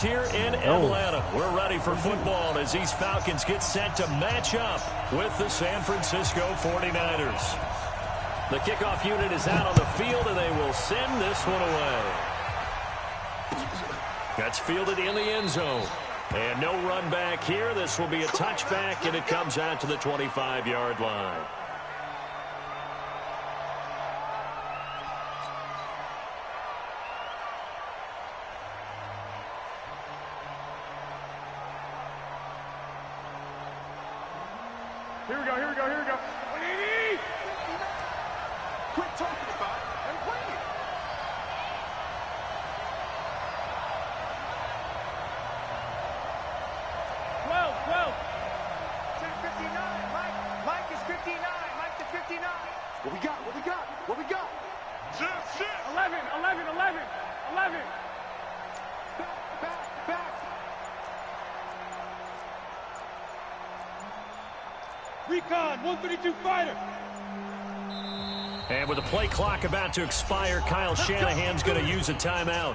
Here in Atlanta, we're ready for football as these Falcons get set to match up with the San Francisco 49ers. The kickoff unit is out on the field, and they will send this one away. That's fielded in the end zone. And no run back here. This will be a touchback, and it comes out to the 25-yard line. Here we go, here we go, here we go. 180! Quit talking about it and play it. Well, 10:59. Mike is 59. Mike to 59. What we got? What we got? What we got? Shit. 11. Back. Recon, 132 fighter. And with the play clock about to expire, Kyle Shanahan's going to use a timeout.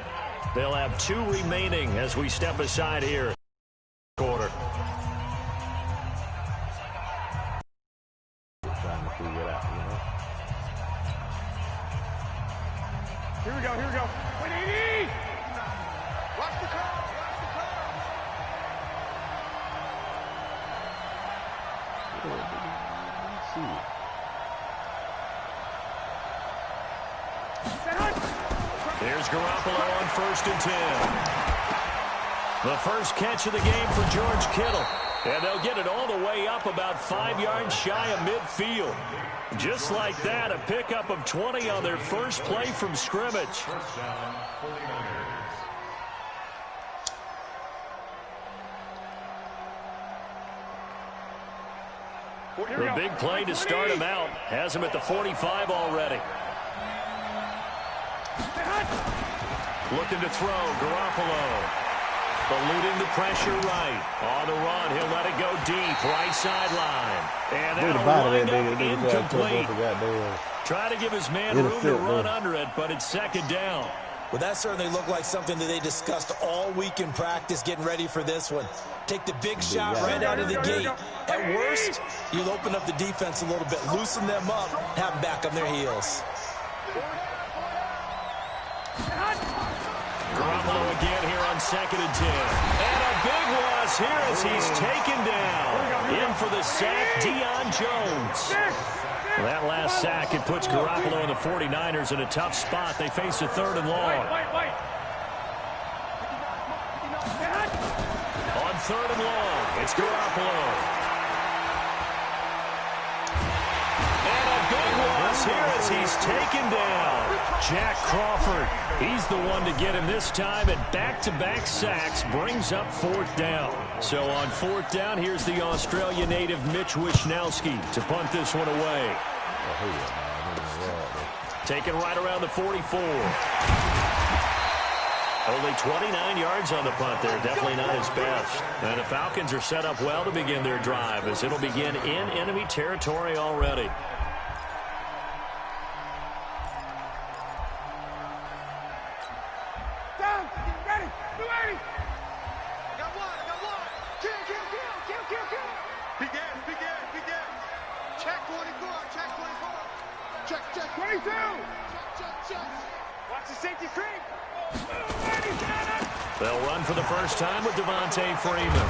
They'll have 2 remaining as we step aside here. Quarter. Trying to figure it out, you know? Here we go. 180! Watch the crowd. Here's Garoppolo on 1st and 10. The first catch of the game for George Kittle. And they'll get it all the way up about 5 yards shy of midfield. Just like that, a pickup of 20 on their first play from scrimmage. The big play to start him out has him at the 45 already. Looking to throw, Garoppolo. Eluding the pressure right. On the run, he'll let it go deep, right sideline. And that'll wind up incomplete. Trying to give his man room to run under it, but it's 2nd down. Well, that certainly looked like something that they discussed all week in practice, getting ready for this one. Take the big shot right out of the gate. At worst, you'll open up the defense a little bit, loosen them up, have them back on their heels. Garoppolo again here on 2nd and 10. And a big loss here as he's taken down. In for the sack, Deion Jones. That last sack, it puts Garoppolo and the 49ers in a tough spot. They face a 3rd and long. On 3rd and long, it's Garoppolo. And a big loss here as he's taken down. Jack Crawford, he's the one to get him this time, and back-to-back sacks brings up 4th down. So on 4th down, here's the Australia native Mitch Wishnowski to punt this one away. Taken right around the 44. Only 29 yards on the punt there. Definitely not his best. And the Falcons are set up well to begin their drive as it'll begin in enemy territory already. Watch the safety creep. They'll run for the first time with Devontae Freeman.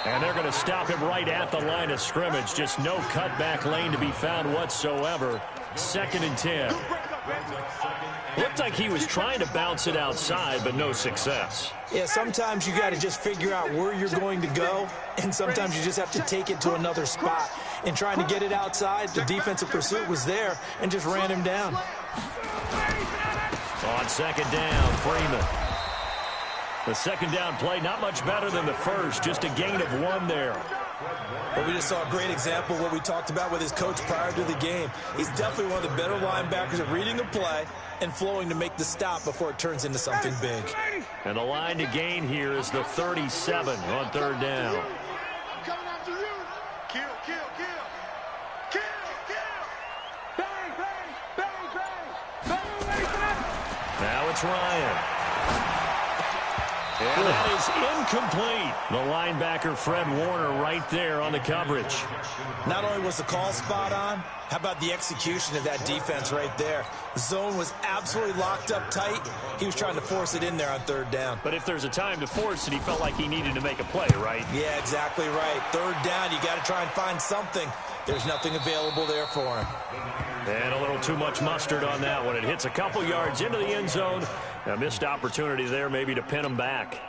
And they're going to stop him right at the line of scrimmage. Just no cutback lane to be found whatsoever. 2nd and 10. Looked like he was trying to bounce it outside, but no success. Yeah, sometimes you got to just figure out where you're going to go, and sometimes you just have to take it to another spot. And trying to get it outside, the defensive pursuit was there and just ran him down. On 2nd down, Freeman. The 2nd down play, not much better than the first, just a gain of 1 there. Well, we just saw a great example of what we talked about with his coach prior to the game. He's definitely one of the better linebackers at reading a play and flowing to make the stop before it turns into something big. And the line to gain here is the 37 on 3rd down. Coming after you. Kill. Bang. Now it's Ryan. And that is incomplete. The linebacker, Fred Warner, right there on the coverage. Not only was the call spot on, how about the execution of that defense right there? The zone was absolutely locked up tight. He was trying to force it in there on third down. But if there's a time to force it, he felt like he needed to make a play, right? Yeah, exactly right. Third down, you got to try and find something. There's nothing available there for him. And a little too much mustard on that one. It hits a couple yards into the end zone. A missed opportunity there maybe to pin him back.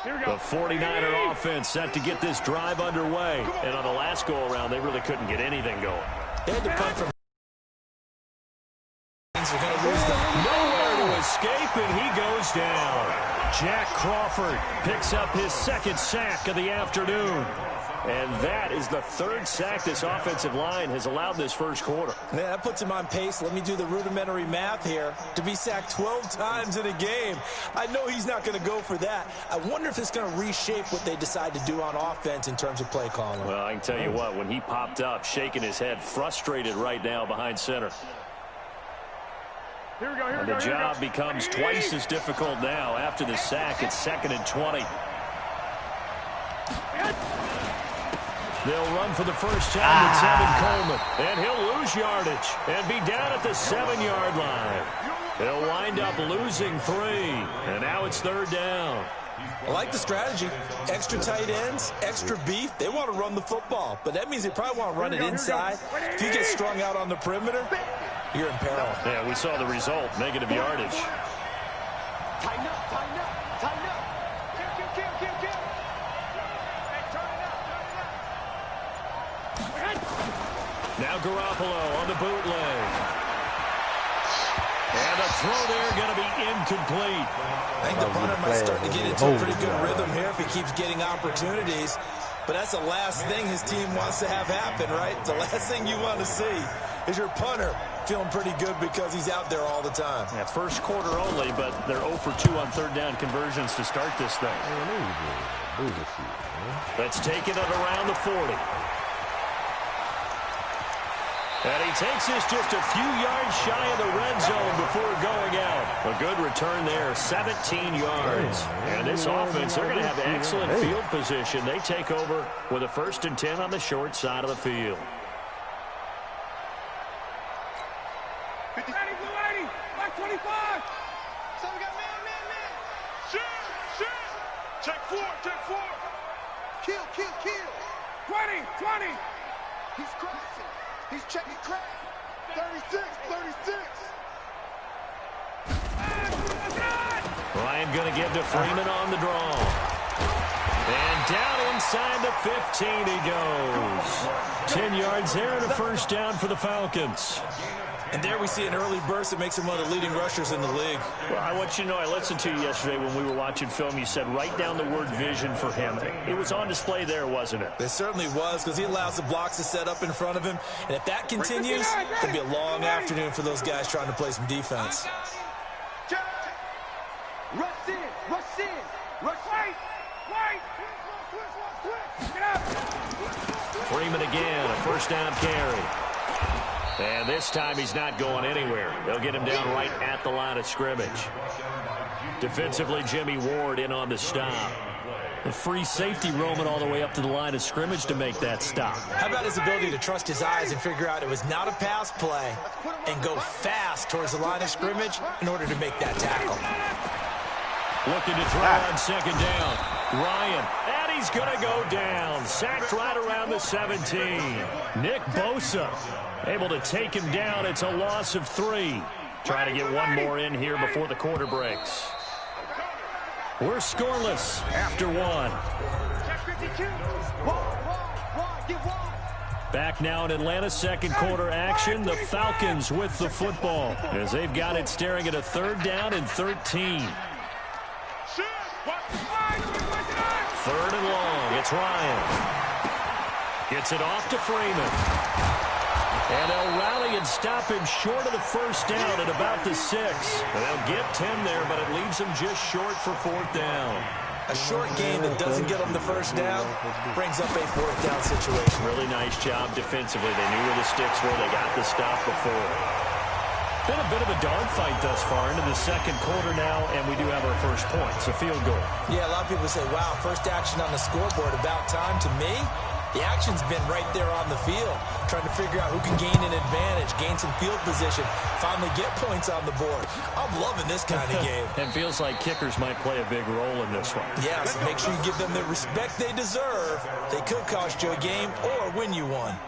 The 49er offense set to get this drive underway. And on the last go-around, they really couldn't get anything going. They had to punt from... Nowhere to escape, and he goes down. Jack Crawford picks up his second sack of the afternoon. And that is the third sack this offensive line has allowed this first quarter. Yeah, that puts him on pace. Let me do the rudimentary math here. To be sacked 12 times in a game, I know he's not going to go for that. I wonder if it's going to reshape what they decide to do on offense in terms of play calling. Well, I can tell you what, when he popped up, shaking his head, frustrated right now behind center. And the job becomes twice as difficult now. After the sack, it's 2nd and 20. They'll run for the first time with Tevin Coleman. And he'll lose yardage and be down at the 7-yard line. He'll wind up losing 3. And now it's 3rd down. I like the strategy. Extra tight ends, extra beef. They want to run the football. But that means they probably want to run it inside. If you get strung out on the perimeter, you're in peril. Yeah, we saw the result. Negative yardage. Tighten up, tighten up, tighten up. Kill. Hey, turn it up. Now Garoppolo on the bootleg. And the throw there going to be incomplete. I think the punter might start to get into a pretty good rhythm here if he keeps getting opportunities. But that's the last thing his team wants to have happen, right? The last thing you want to see is your punter feeling pretty good because he's out there all the time. Yeah, first quarter only, but they're 0 for 2 on third down conversions to start this thing. Let's take it at around the 40. And he takes this just a few yards shy of the red zone before going out. A good return there, 17 yards. And this offense, they're going to have excellent field position. They take over with a 1st and 10 on the short side of the field. 50, 80, 25. So we got man. Shit. Check 4. Kill. 20. He's crossing. He's checking crack. 36. Ryan going to give to Freeman on the draw. And down inside the 15 he goes. 10 yards there and a first down for the Falcons. And there we see an early burst that makes him one of the leading rushers in the league. Well, I want you to know, I listened to you yesterday when we were watching film. You said write down the word vision for him. It was on display there, wasn't it? It certainly was, because he allows the blocks to set up in front of him. And if that continues, it'll be a long afternoon for those guys trying to play some defense. Rush in. Get up. Freeman again, a first down carry. And this time he's not going anywhere. They'll get him down right at the line of scrimmage. Defensively, Jimmy Ward in on the stop. The free safety roaming all the way up to the line of scrimmage to make that stop. How about his ability to trust his eyes and figure out it was not a pass play and go fast towards the line of scrimmage in order to make that tackle. Looking to throw on 2nd down. Ryan, and he's going to go down. Sacked right around the 17. Nick Bosa able to take him down. It's a loss of 3. Trying to get one more in here before the quarter breaks. We're scoreless after 1. Back now in Atlanta's 2nd quarter action. The Falcons with the football as they've got it staring at a 3rd down and 13. 3rd and long. It's Ryan. Gets it off to Freeman. And they'll rally and stop him short of the first down at about the 6. They'll get 10 there, but it leaves them just short for 4th down. A short game that doesn't get them the first down brings up a 4th down situation. Really nice job defensively. They knew where the sticks were. They got the stop before. Been a bit of a dogfight thus far into the second quarter now, and we do have our first point. It's a field goal. Yeah, a lot of people say, wow, first action on the scoreboard, about time. To me, the action's been right there on the field, trying to figure out who can gain an advantage, gain some field position, finally get points on the board. I'm loving this kind of game. And feels like kickers might play a big role in this one. Yes, make sure you give them the respect they deserve. They could cost you a game or win you one.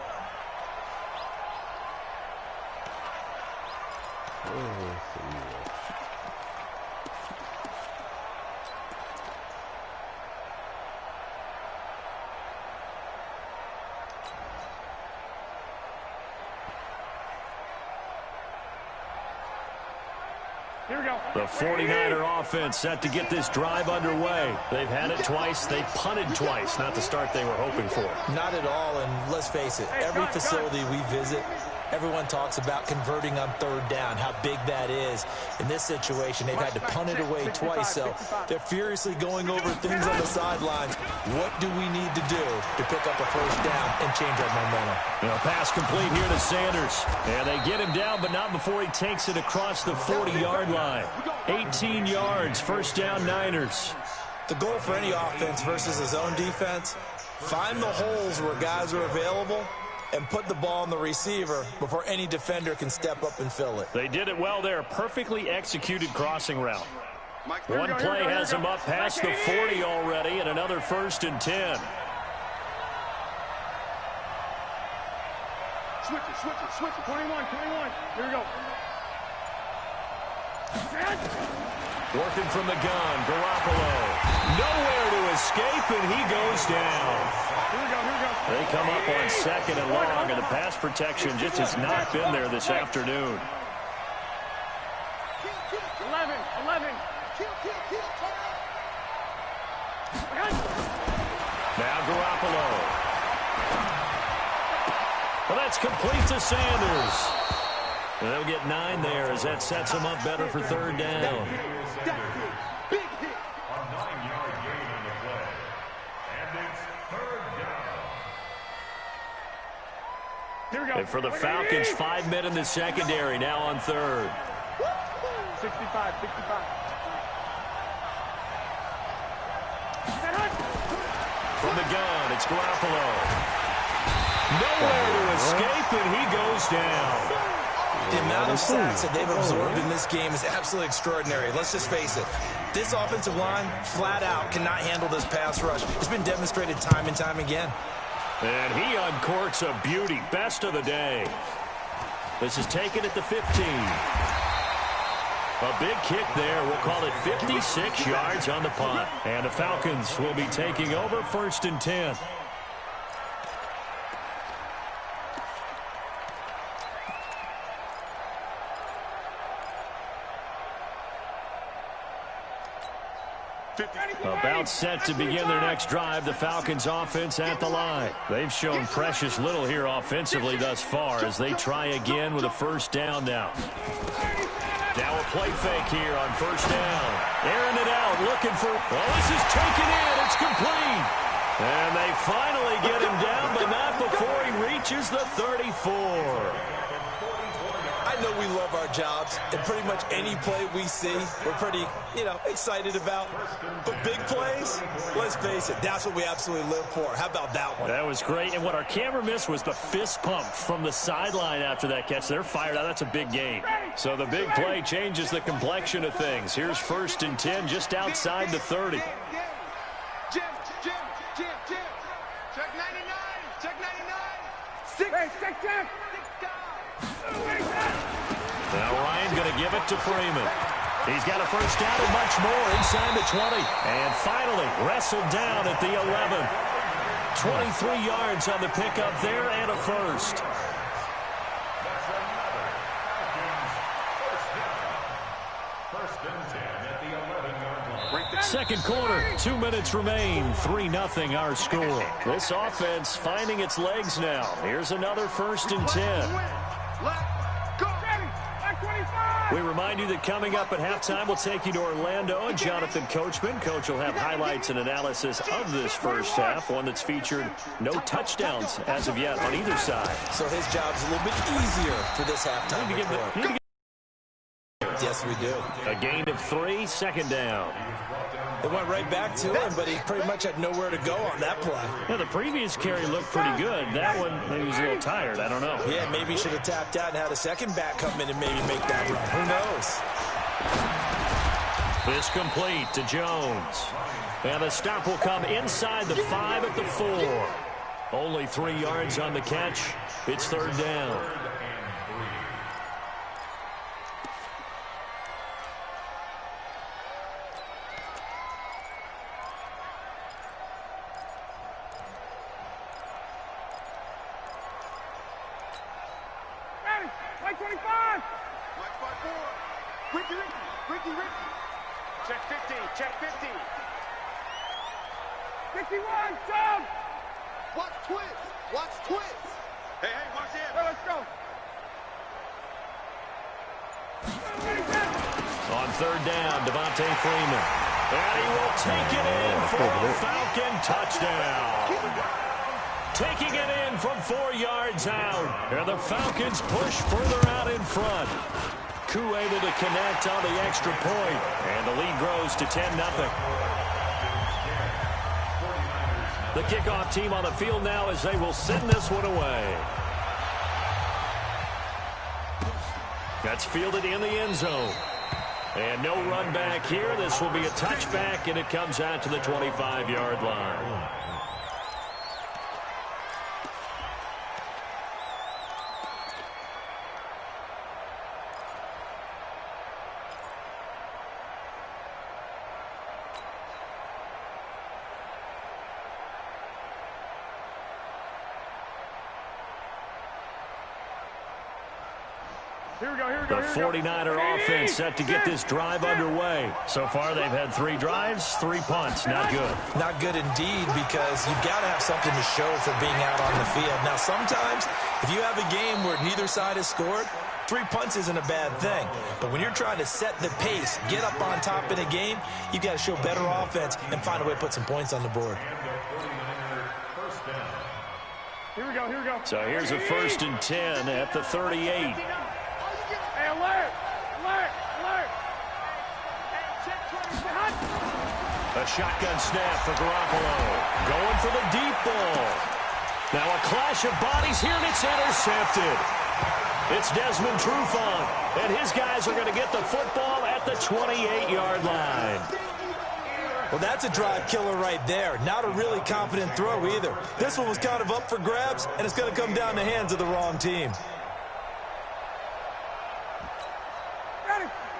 Here we go. The 49er offense set to get this drive underway. They've had it twice. They've punted twice. Not the start they were hoping for. Not at all, and let's face it, every facility we visit, everyone talks about converting on 3rd down, how big that is. In this situation, they've had to punt it away twice, so they're furiously going over things on the sidelines. What do we need to do to pick up a first down and change our momentum? A pass complete here to Sanders. And they get him down, but not before he takes it across the 40-yard line. 18 yards, first down Niners. The goal for any offense versus a zone defense, find the holes where guys are available and put the ball on the receiver before any defender can step up and fill it. They did it well there. Perfectly executed crossing route. One play has him up past the 40 already, and another 1st and 10. Switch it. 21. Here we go. Working from the gun, Garoppolo. Nowhere to escape, and he goes down. Here we go. They come up on 2nd and long, and the pass protection just has not been there this afternoon. 11. Now Garoppolo. Well, that's complete to Sanders. And they'll get 9 there as that sets them up better for 3rd down. Big hit. A 9-yard gain on the play. And it's 3rd down. Here we go. And for the Falcons, 5 men in the secondary now on 3rd. 65. From the gun, it's Garoppolo. Nowhere to escape, and he goes down. The amount of sacks that they've absorbed in this game is absolutely extraordinary. Let's just face it. This offensive line, flat out, cannot handle this pass rush. It's been demonstrated time and time again. And he uncorks a beauty. Best of the day. This is taken at the 15. A big kick there. We'll call it 56 yards on the punt. And the Falcons will be taking over 1st and 10. About set to begin their next drive, the Falcons offense at the line. They've shown precious little here offensively thus far as they try again with a 1st down now. Now a play fake here on 1st down. Airing it out, looking for, well, this is taken in, it's complete. And they finally get him down, but not before he reaches the 34. I know we love our jobs, and pretty much any play we see, we're pretty, excited about. But big plays, let's face it, that's what we absolutely live for. How about that one? That was great, and what our camera missed was the fist pump from the sideline after that catch. They're fired out. That's a big gain. So the big play changes the complexion of things. Here's 1st and 10 just outside the 30. Jim. Check 99. Check. Now Ryan going to give it to Freeman. He's got a 1st down and much more inside the 20. And finally wrestled down at the 11. 23 yards on the pickup there and a 1st. First and 10 at the 11-yard line. Right Second quarter, 2 minutes remain, 3-0 our score. This offense finding its legs now. Here's another 1st and 10. We remind you that coming up at halftime, we'll take you to Orlando and Jonathan Coachman. Coach will have highlights and analysis of this first half, one that's featured no touchdowns as of yet on either side. So his job's a little bit easier for this halftime report. Yes, we do. A gain of 3, 2nd down. It went right back to him, but he pretty much had nowhere to go on that play. Yeah, the previous carry looked pretty good. That one, maybe he was a little tired. I don't know. Yeah, maybe he should have tapped out and had a second back come in and maybe make that run. Who knows? This complete to Jones. And the stop will come inside the 5 at the 4. Only 3 yards on the catch. It's 3rd down. Check 50, check 50. 51, jump! Watch twist. Hey, watch in. Let's go. On 3rd down, Devontae Freeman. And he will take it in for a Falcon touchdown. Taking it in from 4 yards out. And the Falcons push further out in front. Koo able to connect on the extra point. And the lead grows to 10-0. The kickoff team on the field now as they will send this one away. That's fielded in the end zone. And no run back here. This will be a touchback, and it comes out to the 25-yard line. The 49er offense set to get this drive underway. So far, they've had 3 drives, 3 punts. Not good. Not good indeed, because you've got to have something to show for being out on the field. Now, sometimes, if you have a game where neither side has scored, 3 punts isn't a bad thing. But when you're trying to set the pace, get up on top in a game, you've got to show better offense and find a way to put some points on the board. Here we go. So here's a 1st and 10 at the 38. Hey, alert! A shotgun snap for Garoppolo. Going for the deep ball. Now a clash of bodies here, and it's intercepted. It's Desmond Trufant, and his guys are going to get the football at the 28-yard line. Well, that's a drive killer right there. Not a really confident throw either. This one was kind of up for grabs, and it's going to come down the hands of the wrong team.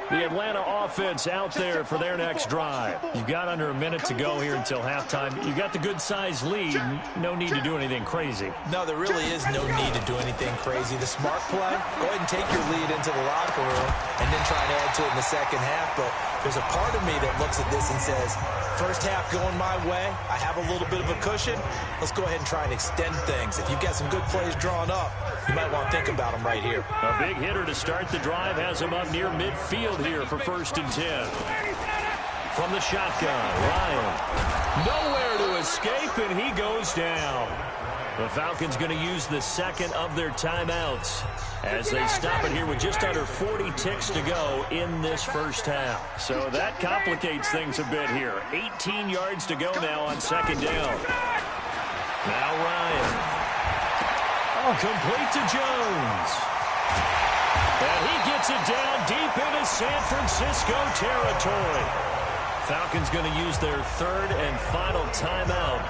The Atlanta offense out there for their next drive. You've got under a minute to go here until halftime. You've got the good-sized lead. No need to do anything crazy. No, there really is no need to do anything crazy. The smart play, go ahead and take your lead into the locker room and then try to add to it in the second half. But there's a part of me that looks at this and says, first half going my way, I have a little bit of a cushion. Let's go ahead and try and extend things. If you've got some good plays drawn up, you might want to think about them right here. A big hitter to start the drive has him up near midfield here for 1st and 10. From the shotgun, Ryan. Nowhere to escape, and he goes down. The Falcons going to use the second of their timeouts as they stop it here with just under 40 ticks to go in this first half. So that complicates things a bit here. 18 yards to go now on 2nd down. Now Ryan. Complete to Jones. And he gets it down deep into San Francisco territory. Falcons going to use their 3rd and final timeout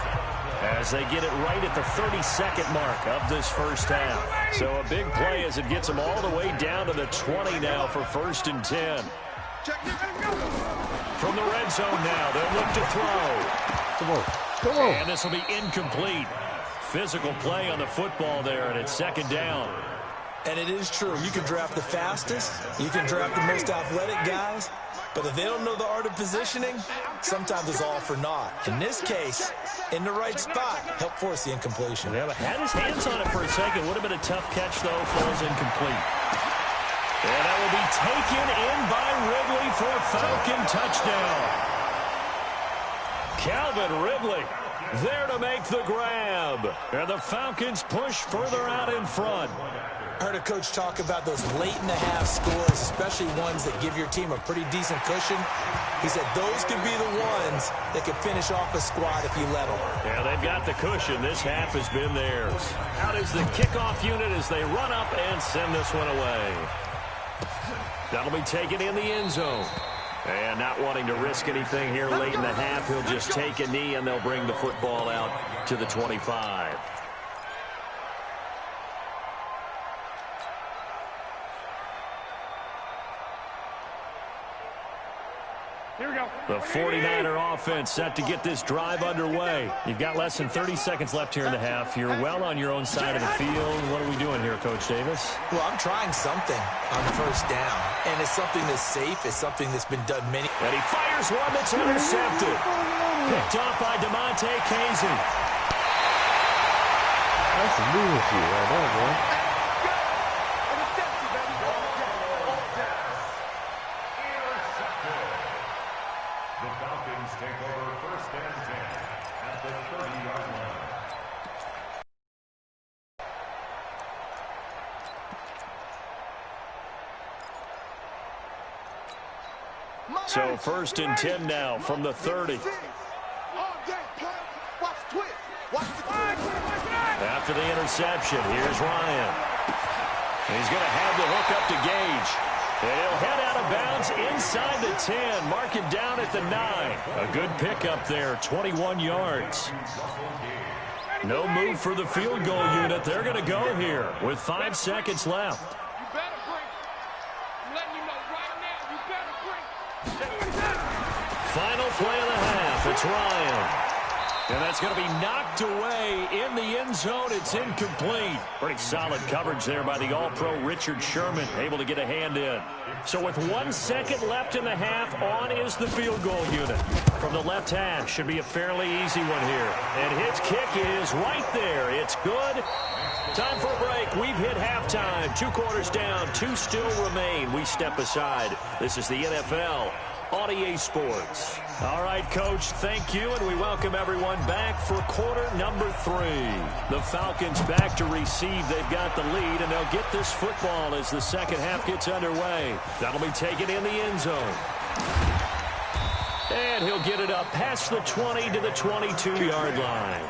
as they get it right at the 32nd mark of this first half. So a big play as it gets them all the way down to the 20 now for 1st and 10. From the red zone now, they'll look to throw. Come on. And this will be incomplete. Physical play on the football there, and it's 2nd down. And it is true. You can draft the fastest. You can draft the most athletic guys. But if they don't know the art of positioning, sometimes it's all for naught. In this case, in the right spot, help force the incompletion. Yeah, but had his hands on it for a second. Would have been a tough catch, though. Falls incomplete. And that will be taken in by Ridley for a Falcon touchdown. Calvin Ridley there to make the grab. And the Falcons push further out in front. I heard a coach talk about those late-in-the-half scores, especially ones that give your team a pretty decent cushion. He said those could be the ones that could finish off a squad if you let them. Yeah, they've got the cushion. This half has been theirs. Out is the kickoff unit as they run up and send this one away. That'll be taken in the end zone. And not wanting to risk anything here late in the half, he'll just take a knee and they'll bring the football out to the 25. Here we go. The 49er offense set to get this drive underway. You've got less than 30 seconds left here in the half. You're well on your own side of the field. What are we doing here, Coach Davis? Well, I'm trying something on first down, and it's something that's safe. It's something that's been done many. And he fires one that's intercepted. Picked off by DeMonte Casey. That's lunacy right there, boy. The Falcons take over first and 10 at the 30-yard line. So first and 10 now from the 30. After the interception, here's Ryan. He's going to have the hook up to Gage. And he'll head out of bounds inside the 10. Mark him down at the 9. A good pickup there, 21 yards. No move for the field goal unit. They're going to go here with 5 seconds left. You better bring. I'm letting you know right now, you better bring. Final play of the half. It's Ryan. And that's going to be knocked away in the end zone. It's incomplete. Pretty solid coverage there by the All-Pro Richard Sherman, able to get a hand in. So with 1 second left in the half, on is the field goal unit. From the left half, should be a fairly easy one here. And his kick is right there. It's good. Time for a break. We've hit halftime. 2 quarters down, 2 still remain. We step aside. This is the NFL on EA Sports. All right, Coach, thank you, and we welcome everyone back for quarter number 3. The Falcons back to receive. They've got the lead, and they'll get this football as the second half gets underway. That'll be taken in the end zone. And he'll get it up past the 20 to the 22-yard line.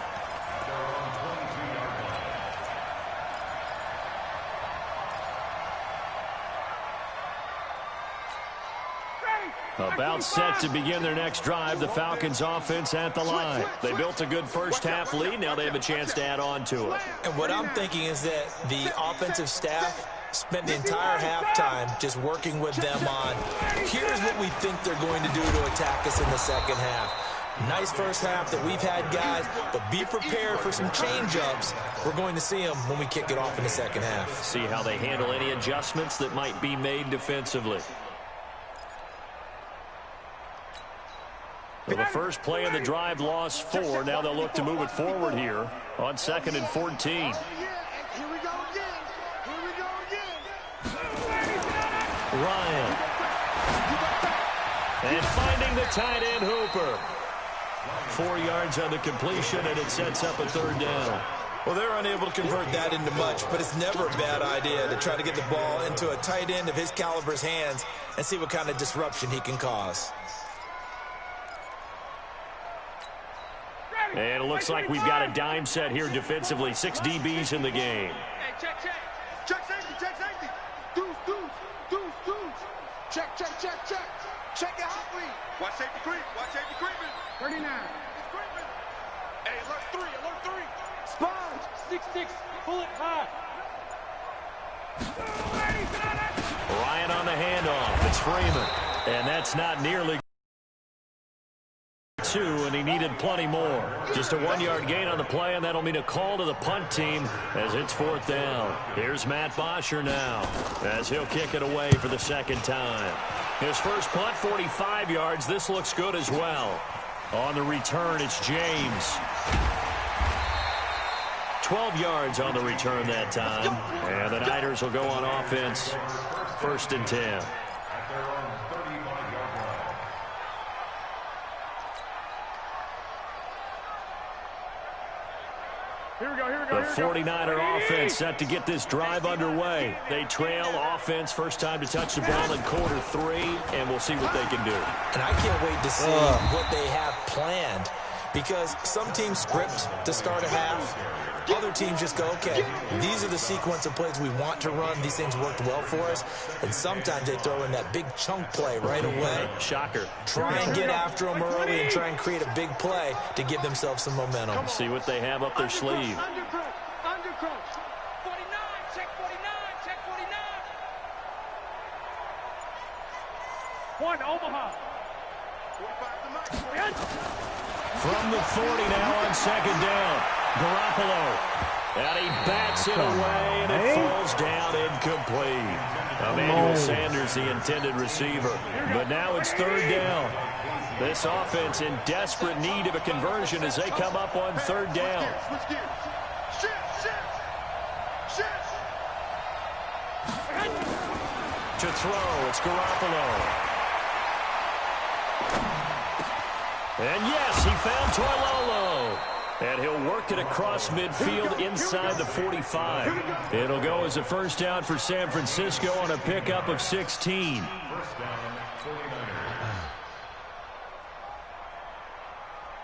About set to begin their next drive, the Falcons offense at the line. They built a good first half lead. Now they have a chance to add on to it. And what I'm thinking is that the offensive staff spent the entire halftime just working with them on, here's what we think they're going to do to attack us in the second half. Nice first half that we've had, guys, but be prepared for some change-ups. We're going to see them when we kick it off in the second half. See how they handle any adjustments that might be made defensively. Well, the first play of the drive lost 4. Now they'll look to move it forward here on 2nd and 14. Here we go again. Here we go again. Ryan. And finding the tight end Hooper. 4 yards on the completion, and it sets up a 3rd down. Well, they're unable to convert that into much, but it's never a bad idea to try to get the ball into a tight end of his caliber's hands and see what kind of disruption he can cause. And it looks like we've got a dime set here defensively. 6 DBs in the game. Hey, check, check. Check safety, check safety. Deuce. Check. Check your hot read. Watch safety creeping. 39. It's creeping. Hey, alert 3. Sponge. 6'6". Pull it high. Ryan on the handoff. It's Freeman. And that's not nearly 2, and he needed plenty more. Just a 1-yard gain on the play, and that'll mean a call to the punt team as it's 4th down. Here's Matt Bosher now as he'll kick it away for the 2nd time. His first punt, 45 yards. This looks good as well. On the return, it's James. 12 yards on the return that time. And the Niners will go on offense. 1st and 10. The 49er offense set to get this drive underway. They trail offense, first time to touch the ball in quarter 3, and we'll see what they can do. And I can't wait to see what they have planned, because some teams script to start a half. Other teams just go, okay, these are the sequence of plays we want to run. These things worked well for us. And sometimes they throw in that big chunk play right away. Shocker. Try and get after them early and try and create a big play to give themselves some momentum. See what they have up their sleeve. Undercross. 49, check 49, check 49. 1, Omaha. 45 to From the 40 now on 2nd down. Garoppolo. And he bats it away, and it falls down incomplete. Emmanuel Sanders, the intended receiver. But now it's 3rd down. This offense in desperate need of a conversion as they come up on 3rd down. To throw, it's Garoppolo. And yes, he found Toilolo. And he'll work it across midfield inside the 45. It'll go as a 1st down for San Francisco on a pickup of 16. 1st down, 49ers.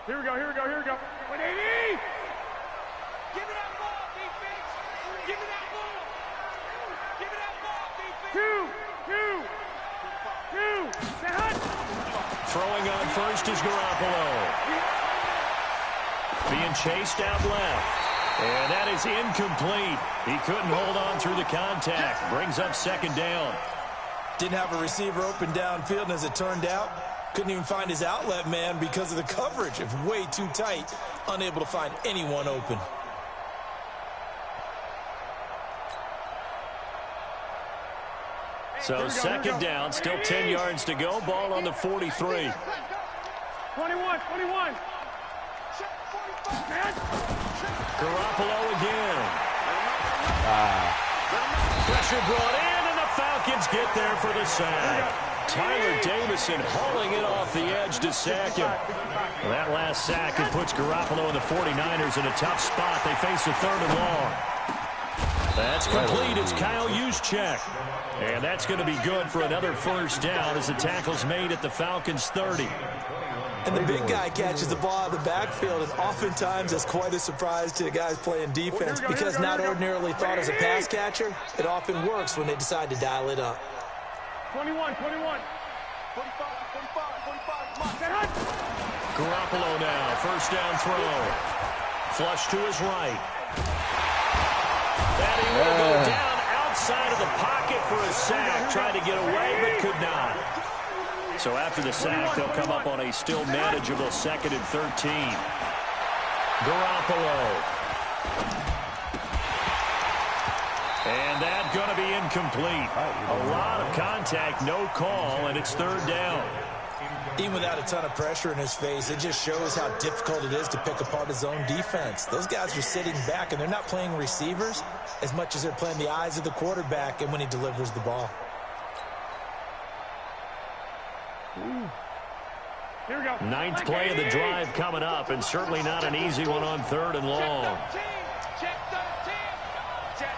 Here we go. 180. Give me that ball, defense. Give me that ball. Give me that ball, defense. 2. Stay hot. Throwing on first is Garoppolo. Being chased out left. And that is incomplete. He couldn't hold on through the contact. Brings up 2nd down. Didn't have a receiver open downfield, and as it turned out, couldn't even find his outlet man because of the coverage. It's way too tight. Unable to find anyone open. So 2nd down, still 10 yards to go. Ball on the 43. 21. Garoppolo again. Pressure brought in, and the Falcons get there for the sack. Tyler Davison hauling it off the edge to sack him. Well, that last sack, it puts Garoppolo and the 49ers in a tough spot. They face a 3rd and long. That's complete. It's Kyle Juszczyk. And that's going to be good for another 1st down as the tackle's made at the Falcons' 30. And the big guy catches the ball out of the backfield, and oftentimes that's quite a surprise to the guys playing defense because not ordinarily thought as a pass catcher, it often works when they decide to dial it up. 21. 45. Garoppolo now, 1st down throw. Flush to his right. That he will go down outside of the pocket for a sack. Tried to get away, but could not. So after the sack, they'll come up on a still manageable 2nd and 13. Garoppolo. And that's going to be incomplete. A lot of contact, no call, and it's 3rd down. Even without a ton of pressure in his face, it just shows how difficult it is to pick apart his own defense. Those guys are sitting back, and they're not playing receivers as much as they're playing the eyes of the quarterback and when he delivers the ball. Here we go. 9th play of the drive coming up, and certainly not an easy one on 3rd and long. Check 13. Check.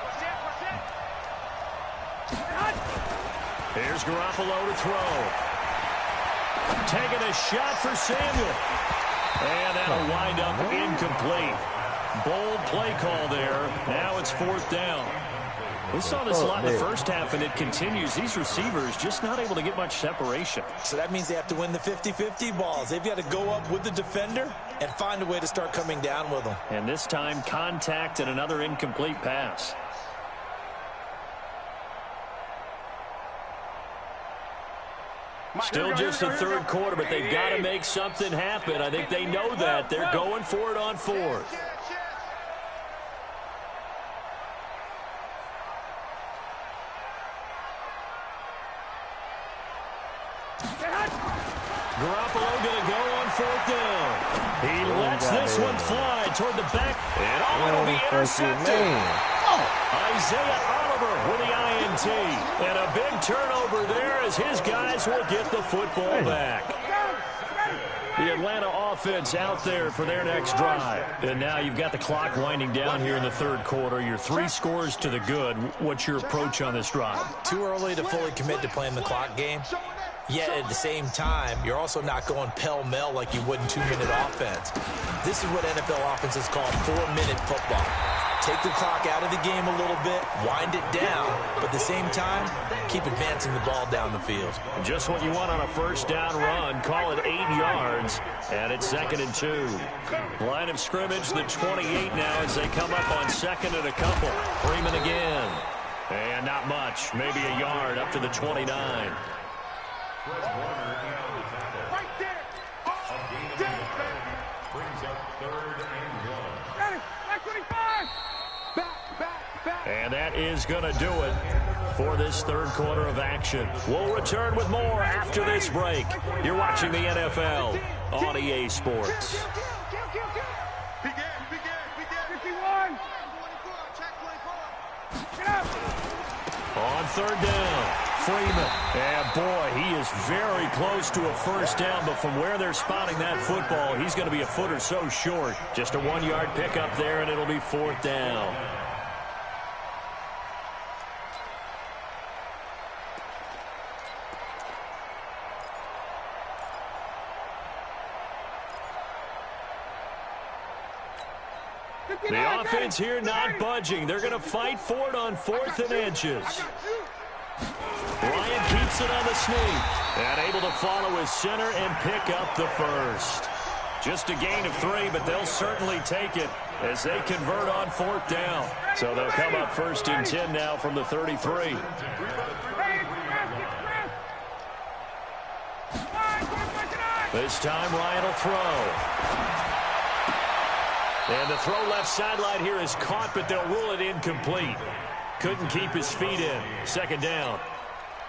Here's Garoppolo to throw. Taking a shot for Samuel. And that'll wind up incomplete. Bold play call there. Now it's 4th down. We saw this a lot in the first half, and it continues. These receivers just not able to get much separation. So that means they have to win the 50-50 balls. They've got to go up with the defender and find a way to start coming down with them. And this time, contact and another incomplete pass. Still just the third quarter, but they've got to make something happen. I think they know that. They're going for it on fourth. Garoppolo going to go on fourth down. He lets this one fly toward the back, and it'll be intercepted. Isaiah Oliver with the INT. And a big turnover there as his guys will get the football back. The Atlanta offense out there for their next drive. And now you've got the clock winding down here in the third quarter. You're 3 scores to the good. What's your approach on this drive? Too early to fully commit to playing the clock game. Yet at the same time, you're also not going pell-mell like you would in 2-minute offense. This is what NFL offenses call 4-minute football. Take the clock out of the game a little bit, wind it down, but at the same time, keep advancing the ball down the field. Just what you want on a first down run. Call it 8 yards, and it's 2nd and 2. Line of scrimmage, the 28 now as they come up on 2nd and a couple. Freeman again. And not much, maybe a yard up to the 29. Fred Warner in on the tackle. Right there. A gain of 11 brings up 3rd and 1. Ready. Back 25. Back. And that is going to do it for this third quarter of action. We'll return with more after this break. You're watching the NFL on EA Sports. Begin. 51. Check 24. Get up. On 3rd down, Freeman. And boy, he is very close to a first down, but from where they're spotting that football, he's going to be a foot or so short. Just a 1-yard pickup there, and it'll be 4th down. The offense here not budging. They're going to fight for it on 4th and inches. Ryan keeps it on the sneak and able to follow his center and pick up the first. Just a gain of 3, but they'll certainly take it as they convert on 4th down. So they'll come up 1st and 10 now from the 33. This time Ryan will throw. And the throw left sideline here is caught, but they'll rule it incomplete. Couldn't keep his feet in. 2nd down.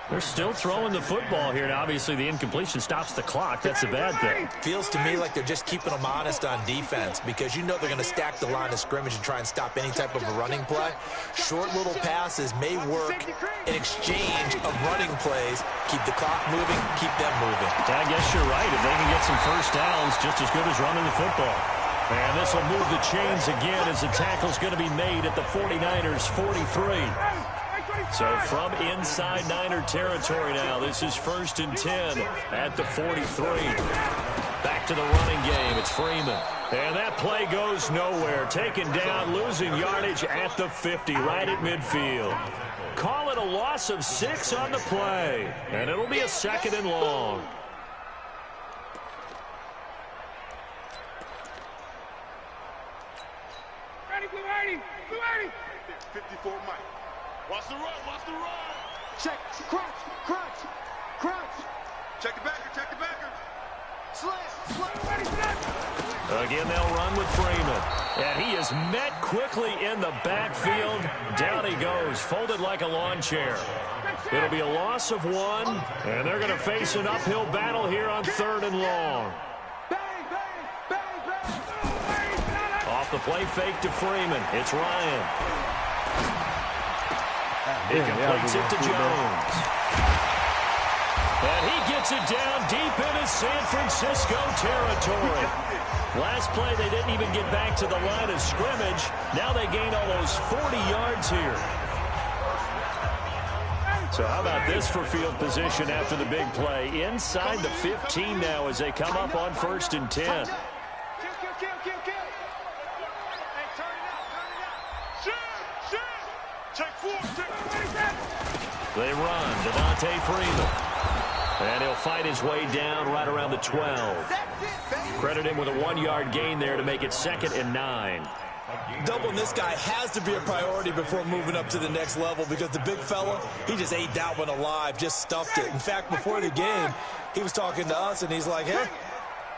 They're still throwing the football here, and obviously the incompletion stops the clock. That's a bad thing. Feels to me like they're just keeping them honest on defense because you know they're going to stack the line of scrimmage and try and stop any type of a running play. Short little passes may work in exchange of running plays. Keep the clock moving, keep them moving. I guess you're right. If they can get some first downs, just as good as running the football. And this will move the chains again as the tackle's going to be made at the 49ers' 43. So from inside Niner territory now, this is 1st and 10 at the 43. Back to the running game. It's Freeman. And that play goes nowhere. Taken down, losing yardage at the 50, right at midfield. Call it a loss of 6 on the play. And it'll be a 2nd and long. Blue 80. 54 Mike. Watch the run. Check. Crunch. Check the backer. Slam. Again, they'll run with Freeman. And he is met quickly in the backfield. Down he goes, folded like a lawn chair. It'll be a loss of 1, and they're going to face an uphill battle here on 3rd and long. Off the play fake to Freeman. It's Ryan. He completes it to Jones. And he gets it down deep into San Francisco territory. Last play, they didn't even get back to the line of scrimmage. Now they gain almost 40 yards here. So how about this for field position after the big play? Inside the 15 now as they come up on 1st and 10. They run. Devontae Freeman. And he'll fight his way down right around the 12. Credit him with a 1-yard gain there to make it 2nd and 9. Doubling this guy has to be a priority before moving up to the next level because the big fella, he just ate that one alive, just stuffed it. In fact, before the game, he was talking to us, and he's like, hey,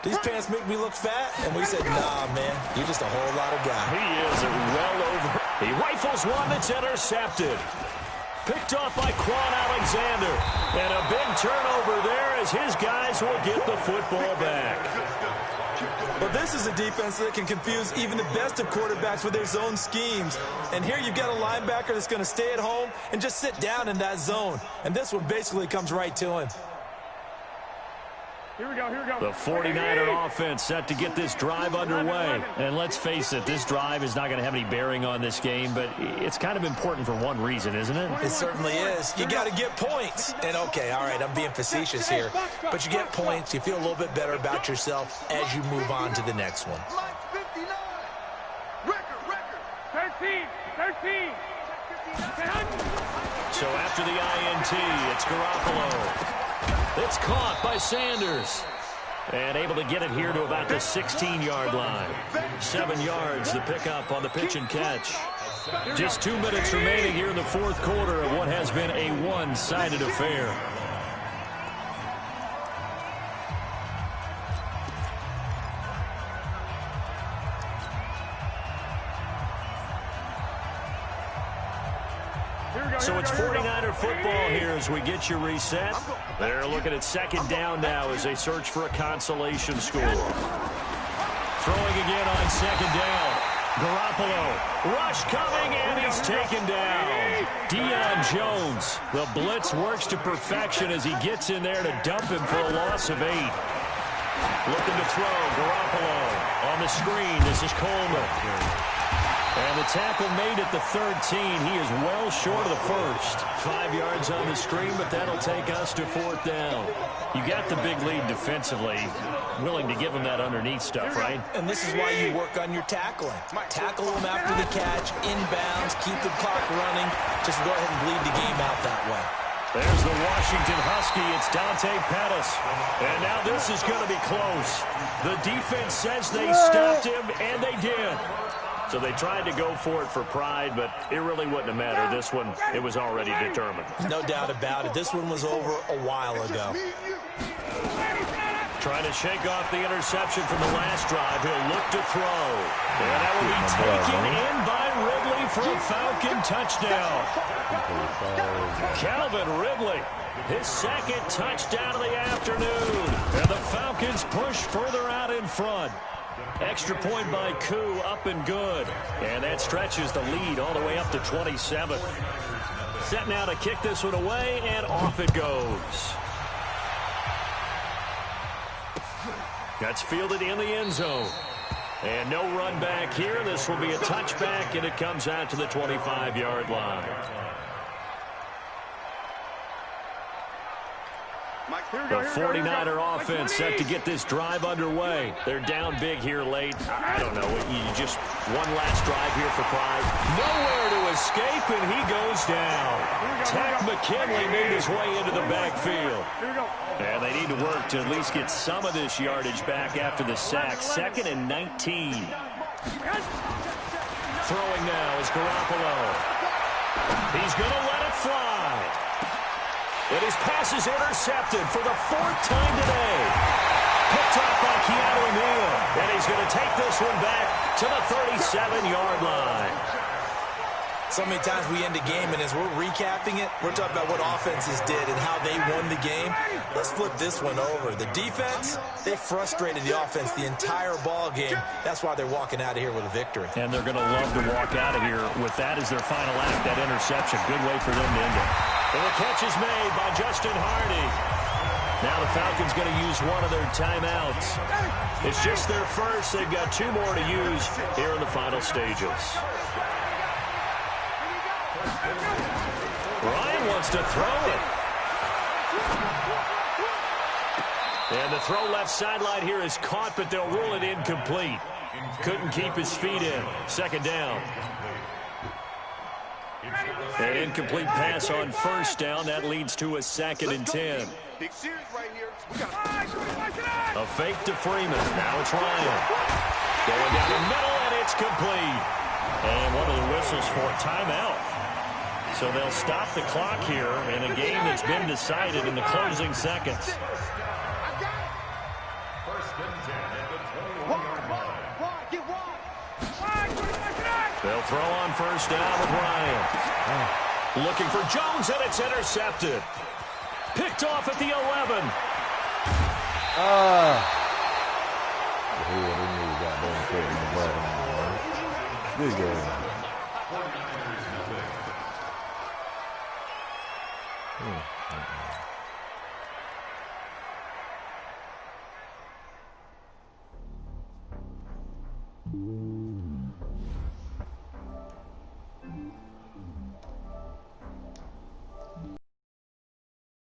these pants make me look fat? And we said, nah, man, you're just a whole lot of guy. He is well over. He rifles one that's intercepted. Picked off by Quan Alexander. And a big turnover there as his guys will get the football back. But this is a defense that can confuse even the best of quarterbacks with their zone schemes. And here you've got a linebacker that's going to stay at home and just sit down in that zone. And this one basically comes right to him. Here we go, here we go. The 49er offense set to get this drive underway. And let's face it, this drive is not going to have any bearing on this game, but it's kind of important for one reason, isn't it? It certainly is. You got to get points. And, okay, all right, I'm being facetious here. But you get points, you feel a little bit better about yourself as you move on to the next one. 13. So after the INT, it's Garoppolo. It's caught by Sanders. And able to get it here to about the 16-yard line. 7 yards, the pickup on the pitch and catch. Just 2 minutes remaining here in the fourth quarter of what has been a one-sided affair. So it's 49er football here as we get you reset. They're looking at second down now as they search for a consolation score. Throwing again on second down. Garoppolo. Rush coming, and he's taken down. Deion Jones. The blitz works to perfection as he gets in there to dump him for a loss of 8. Looking to throw. Garoppolo on the screen. This is Coleman. And the tackle made at the 13. He is well short of the first. 5 yards on the screen, but that'll take us to fourth down. You got the big lead defensively. Willing to give him that underneath stuff, right? And this is why you work on your tackling. Tackle them after the catch, inbounds, keep the clock running. Just go ahead and bleed the game out that way. There's the Washington Husky. It's Dante Pettis. And now this is going to be close. The defense says they stopped him, and they did. So they tried to go for it for pride, but it really wouldn't have mattered. This one, it was already determined. No doubt about it. This one was over a while ago. Trying to shake off the interception from the last drive. He'll look to throw. And that will be taken in by Ridley for a Falcon touchdown. Calvin Ridley, his second touchdown of the afternoon. And the Falcons push further out in front. Extra point by Koo, up and good. And that stretches the lead all the way up to 27. Set now to kick this one away, and off it goes. That's fielded in the end zone. And no run back here. This will be a touchback, and it comes out to the 25-yard line. The 49er offense set to get this drive underway. They're down big here late. I don't know. You just one last drive here for pride. Nowhere to escape, and he goes down. Tech McKinley made his way into the backfield. And they need to work to at least get some of this yardage back after the sack. 2nd and 19. Throwing now is Garoppolo. He's going to let it fly. And his pass is intercepted for the 4th time today. Picked up by Keanu Neal. And he's going to take this one back to the 37-yard line. So many times we end a game, and as we're recapping it, we're talking about what offenses did and how they won the game. Let's flip this one over. The defense, they frustrated the offense the entire ball game. That's why they're walking out of here with a victory. And they're going to love to walk out of here with that as their final act, that interception. Good way for them to end it. And the catch is made by Justin Hardy. Now the Falcons going to use one of their timeouts. It's just their first. They've got 2 more to use here in the final stages. Ryan wants to throw it. And the throw left sideline here is caught, but they'll rule it incomplete. Couldn't keep his feet in. 2nd down. An incomplete pass on 1st down. That leads to a 2nd and 10. Big series right here. A fake to Freeman. Now it's Ryan. Going down the middle, and it's It's complete. And one of the whistles for a timeout. So they'll stop the clock here in a game that's been decided in the closing seconds. First and 10 at the 21-yard line. They'll throw on first down with Ryan. Looking for Jones, and it's intercepted. Picked off at the 11. Good game.